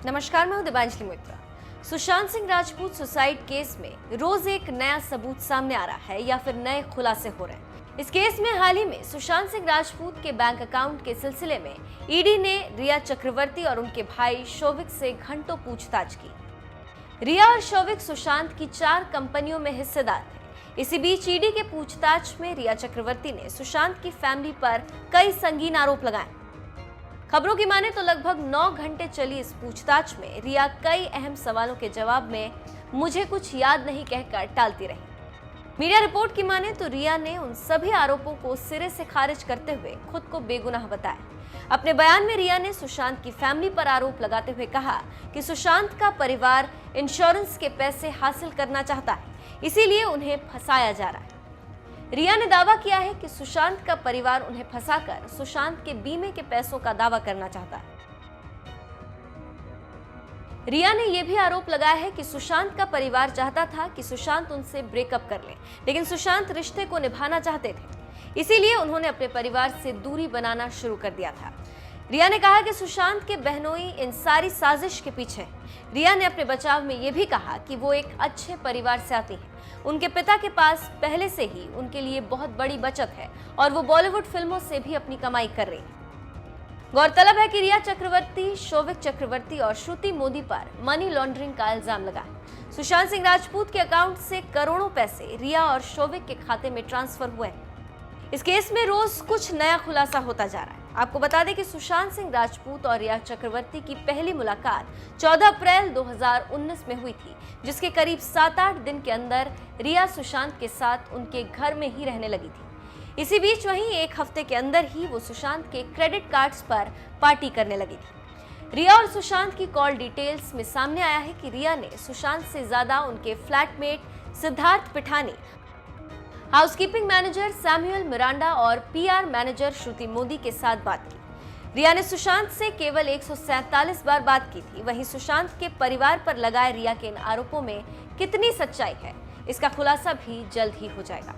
नमस्कार, मैं हूं दिबांजलि मित्रा। सुशांत सिंह राजपूत सुसाइड केस में रोज एक नया सबूत सामने आ रहा है या फिर नए खुलासे हो रहे हैं। इस केस में हाल ही में सुशांत सिंह राजपूत के बैंक अकाउंट के सिलसिले में ईडी ने रिया चक्रवर्ती और उनके भाई शोविक से घंटों पूछताछ की। रिया और शोविक सुशांत की 4 कंपनियों में हिस्सेदार थे। इसी बीच ईडी के पूछताछ में रिया चक्रवर्ती ने सुशांत की फैमिली पर कई संगीन आरोप लगाए। खबरों की माने तो लगभग 9 घंटे चली इस पूछताछ में रिया कई अहम सवालों के जवाब में मुझे कुछ याद नहीं कहकर टालती रही। मीडिया रिपोर्ट की माने तो रिया ने उन सभी आरोपों को सिरे से खारिज करते हुए खुद को बेगुनाह बताया। अपने बयान में रिया ने सुशांत की फैमिली पर आरोप लगाते हुए कहा कि सुशांत का परिवार इंश्योरेंस के पैसे हासिल करना चाहता है, इसीलिए उन्हें फंसाया जा रहा है। रिया ने दावा किया है कि सुशांत का परिवार उन्हें फंसाकर सुशांत के बीमे के पैसों का दावा करना चाहता है। रिया ने यह भी आरोप लगाया है कि सुशांत का परिवार चाहता था कि सुशांत उनसे ब्रेकअप कर ले, लेकिन सुशांत रिश्ते को निभाना चाहते थे, इसीलिए उन्होंने अपने परिवार से दूरी बनाना शुरू कर दिया था। रिया ने कहा कि सुशांत के बहनोई इन सारी साजिश के पीछे हैं। रिया ने अपने बचाव में यह भी कहा कि वो एक अच्छे परिवार से आती हैं। उनके पिता के पास पहले से ही उनके लिए बहुत बड़ी बचत है और वो बॉलीवुड फिल्मों से भी अपनी कमाई कर रही है। गौरतलब है कि रिया चक्रवर्ती, शोविक चक्रवर्ती और श्रुति मोदी पर मनी लॉन्ड्रिंग का इल्जाम लगा है। सुशांत सिंह राजपूत के अकाउंट से करोड़ों पैसे रिया और शोविक के खाते में ट्रांसफर हुए हैं। इस केस में रोज कुछ नया खुलासा होता जा रहा है। आपको बता दें कि सुशांत सिंह राजपूत और रिया चक्रवर्ती की पहली मुलाकात 14 अप्रैल 2019 में हुई थी, जिसके करीब 7-8 दिन के अंदर रिया सुशांत के साथ उनके घर में ही रहने लगी थी। इसी बीच वहीं एक हफ्ते के अंदर ही वो सुशांत के क्रेडिट कार्ड्स पर पार्टी करने लगी थी। रिया और सुशांत की कॉल डिटेल्स में सामने आया है कि रिया ने सुशांत से ज्यादा उनके flatmate Siddharth Pithani, housekeeping manager Samuel Miranda और पीआर मैनेजर श्रुति मोदी के साथ बात की। रिया ने सुशांत से केवल 147 बार बात की थी। वहीं सुशांत के परिवार पर लगाए रिया के इन आरोपों में कितनी सच्चाई है, इसका खुलासा भी जल्द ही हो जाएगा।